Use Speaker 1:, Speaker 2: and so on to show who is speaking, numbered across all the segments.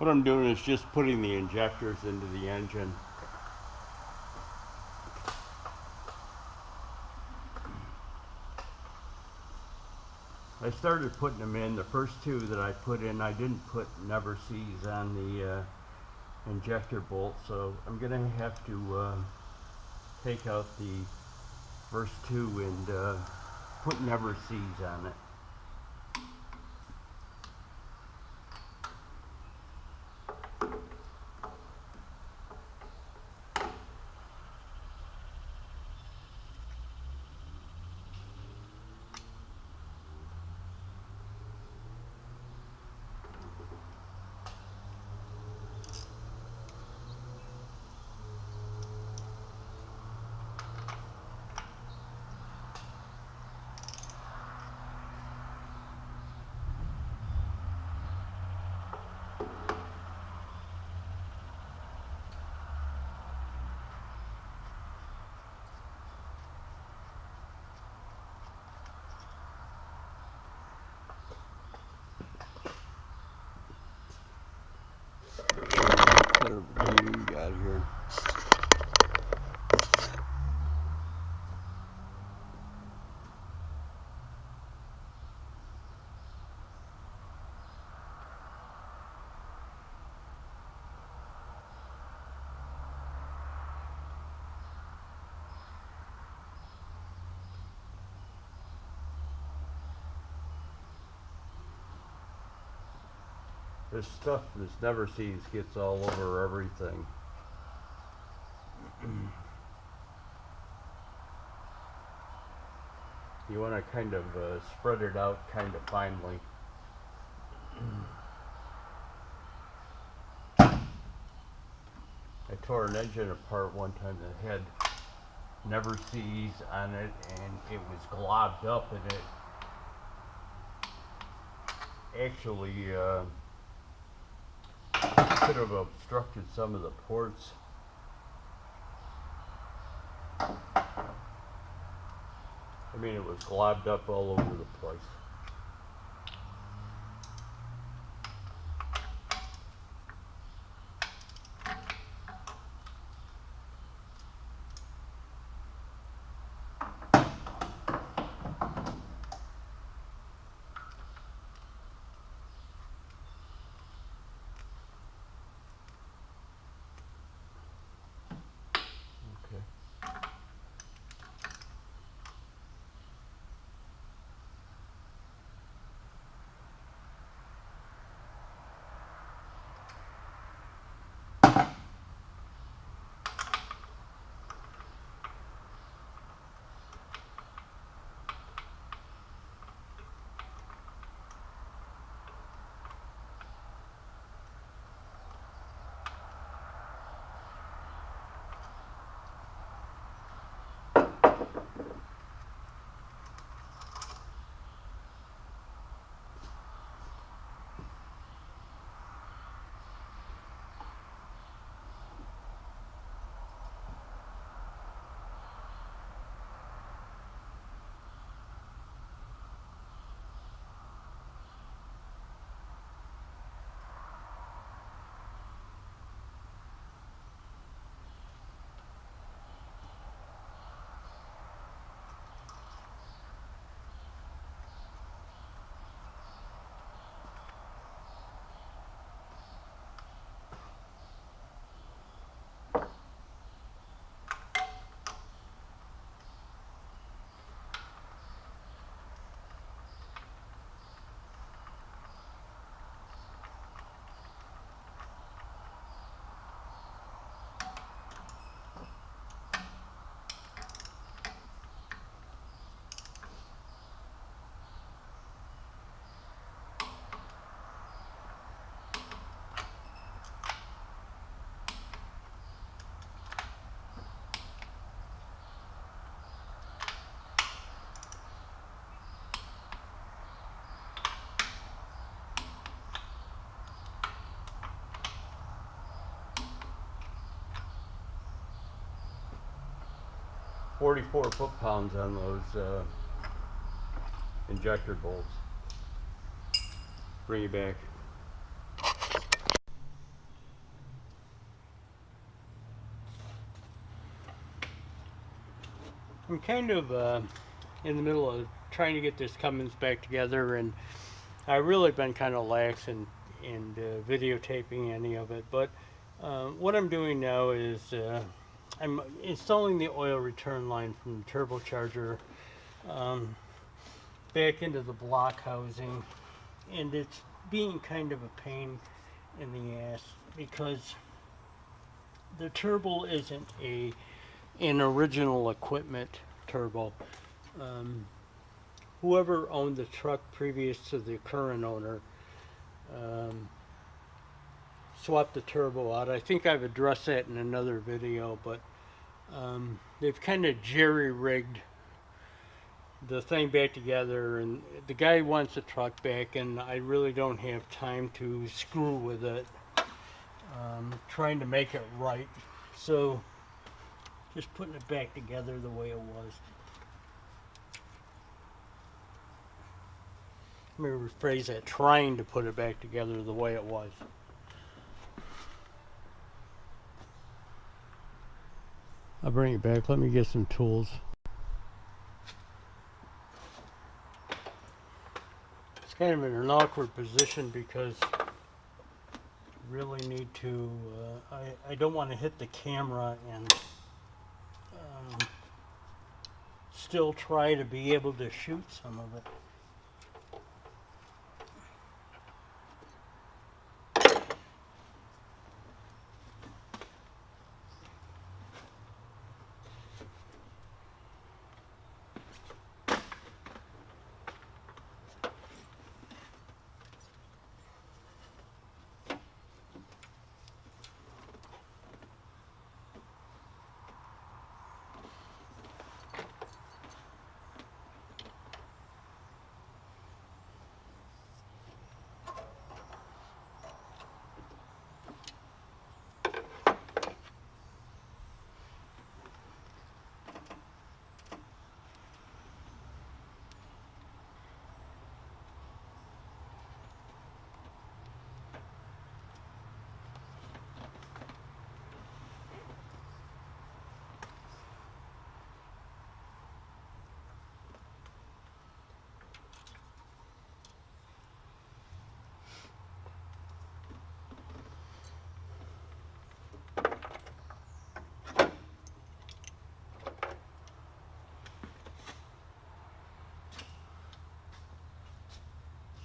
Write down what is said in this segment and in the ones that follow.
Speaker 1: What I'm doing is just putting the injectors into the engine. I started putting them in. The first two that I put in, I didn't put never sees on the injector bolt, so I'm going to have to take out the first two and put never sees on it. What do we got here? This stuff, this never sees, gets all over everything. You want to kind of spread it out kind of finely. I tore an engine apart one time that had never sees on it, and it was globbed up, and it actually could have obstructed some of the ports. I mean, it was globbed up all over the place. "44 foot-pounds on those injector bolts." Bring it back. I'm kind of in the middle of trying to get this Cummins back together, and I've really been kind of lax in videotaping any of it. But what I'm doing now is I'm installing the oil return line from the turbocharger back into the block housing, and it's being kind of a pain in the ass because the turbo isn't an original equipment turbo. Whoever owned the truck previous to the current owner swapped the turbo out. I think I've addressed that in another video, but they've kind of jerry-rigged the thing back together, and the guy wants the truck back, and I really don't have time to screw with it, trying to make it right. So just putting it back together the way it was. Let me rephrase that, trying to put it back together the way it was. I'll bring it back. Let me get some tools. It's kind of in an awkward position because I really need to, I don't want to hit the camera and still try to be able to shoot some of it.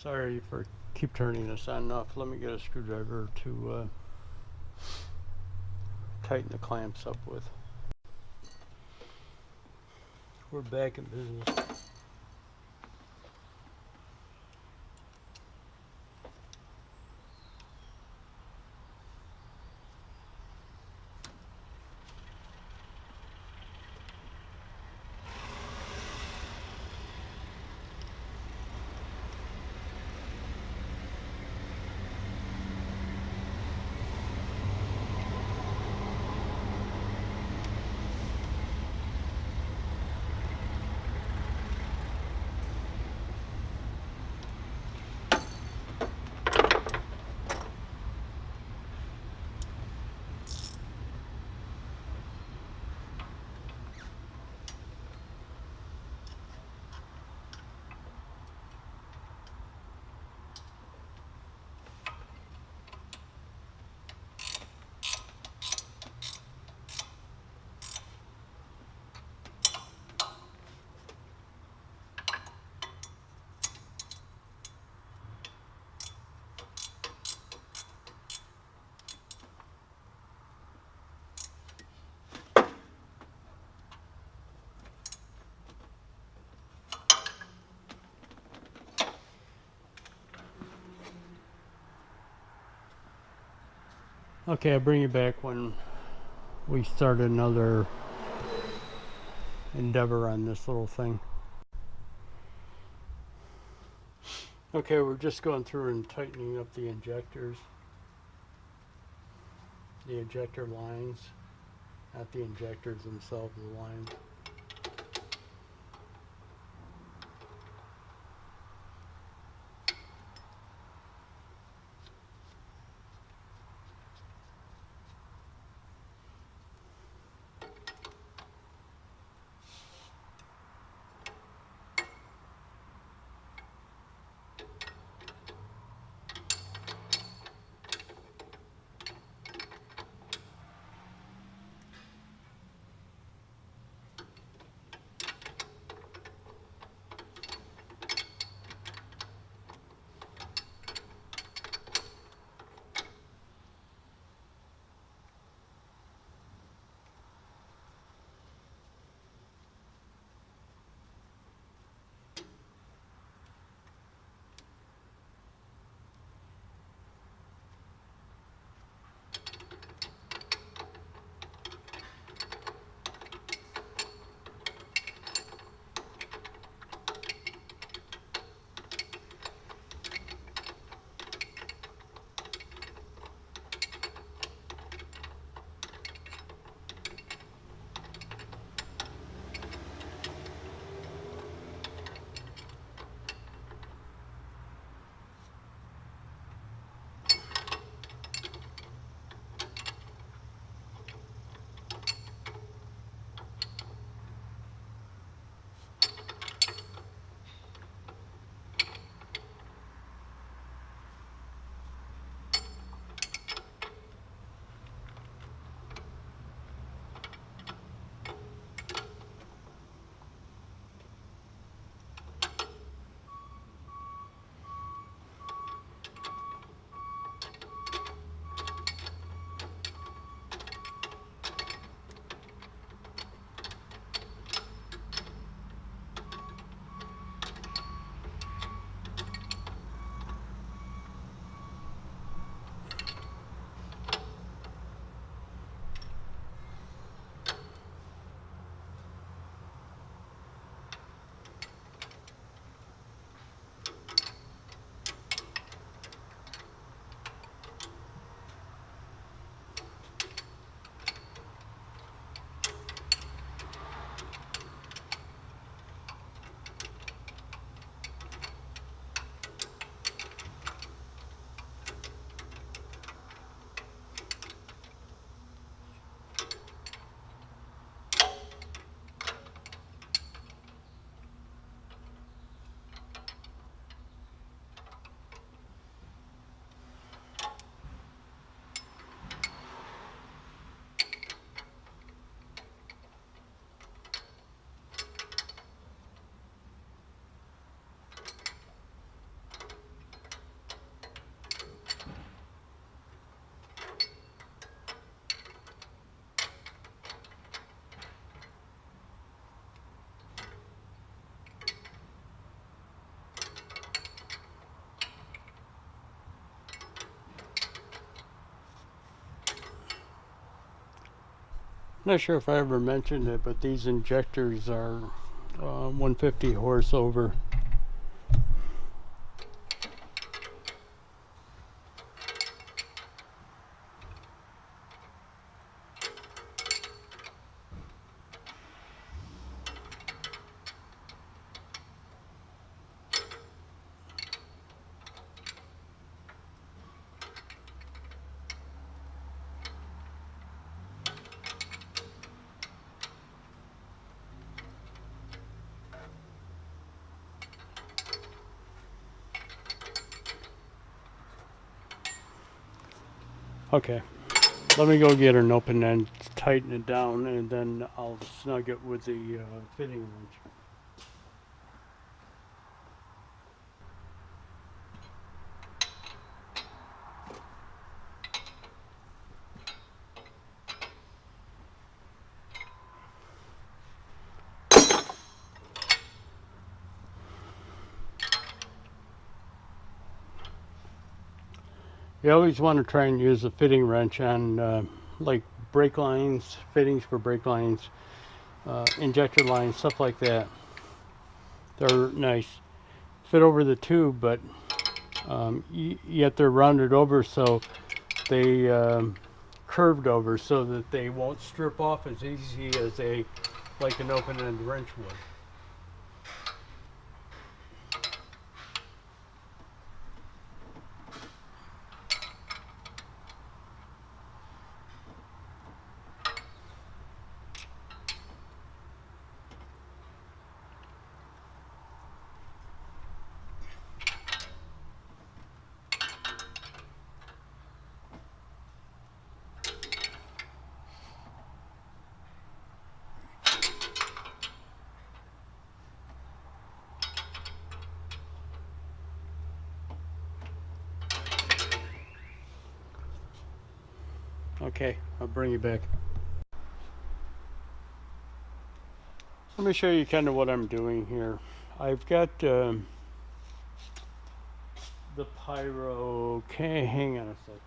Speaker 1: Sorry for keep turning this on and off. Let me get a screwdriver to tighten the clamps up with. We're back in business. Okay, I'll bring you back when we start another endeavor on this little thing. Okay, we're just going through and tightening up the injectors. The injector lines, not the injectors themselves, the lines. Not sure if I ever mentioned it, but these injectors are 150 horse over. Okay, let me go get an open end, tighten it down, and then I'll snug it with the fitting wrench. You always want to try and use a fitting wrench on like brake lines, fittings for brake lines, injector lines, stuff like that. They're nice. Fit over the tube, but yet they're rounded over, so they curved over so that they won't strip off as easy as like an open-end wrench would. Okay, I'll bring you back. Let me show you kind of what I'm doing here. I've got the pyro. Okay, hang on a second.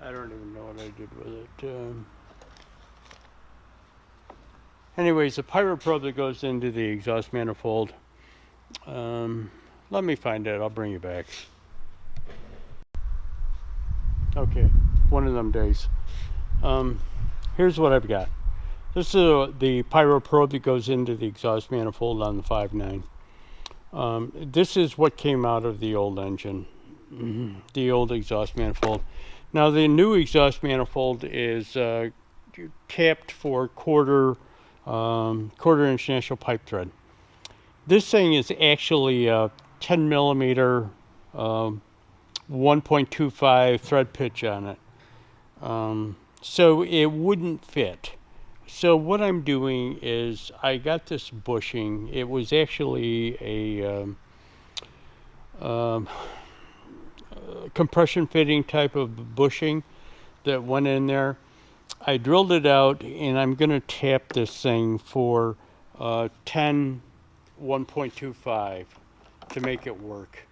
Speaker 1: I don't even know what I did with it. Anyways, the pyro probe that goes into the exhaust manifold. Let me find it. I'll bring you back. Okay, one of them days. Here's what I've got. This is the pyro probe that goes into the exhaust manifold on the 5.9. This is what came out of the old engine, the old exhaust manifold. Now the new exhaust manifold is capped for quarter-inch natural pipe thread. This thing is actually a 10 millimeter 1.25 thread pitch on it. So it wouldn't fit. So what I'm doing is I got this bushing. It was actually a compression fitting type of bushing that went in there. I drilled it out, and I'm going to tap this thing for 10 1.25 to make it work.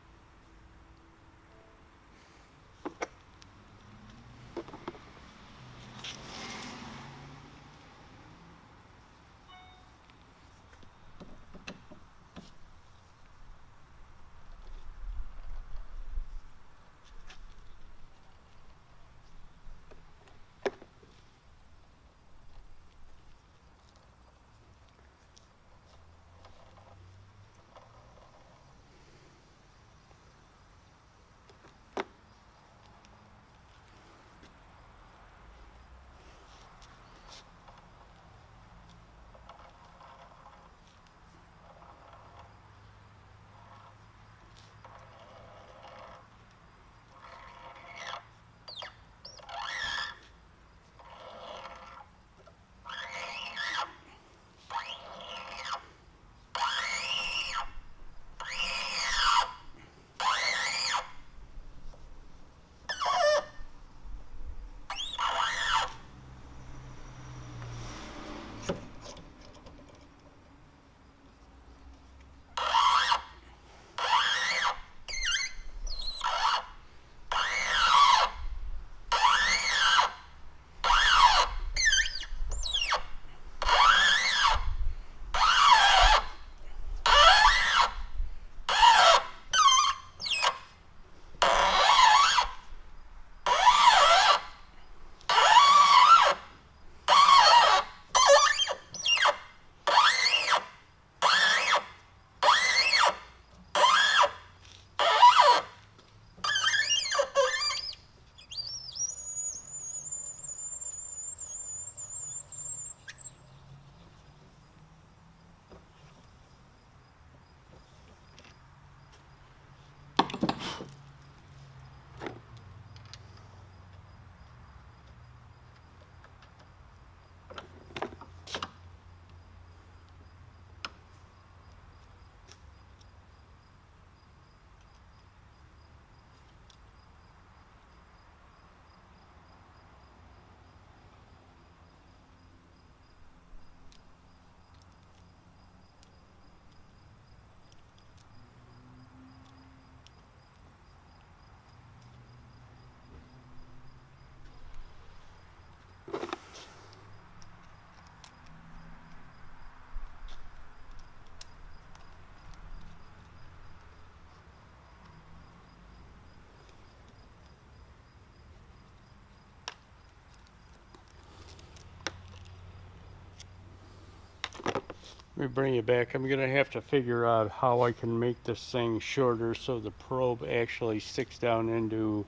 Speaker 1: Let me bring you back. I'm gonna have to figure out how I can make this thing shorter so the probe actually sticks down into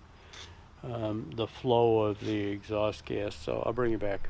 Speaker 1: the flow of the exhaust gas. So I'll bring you back.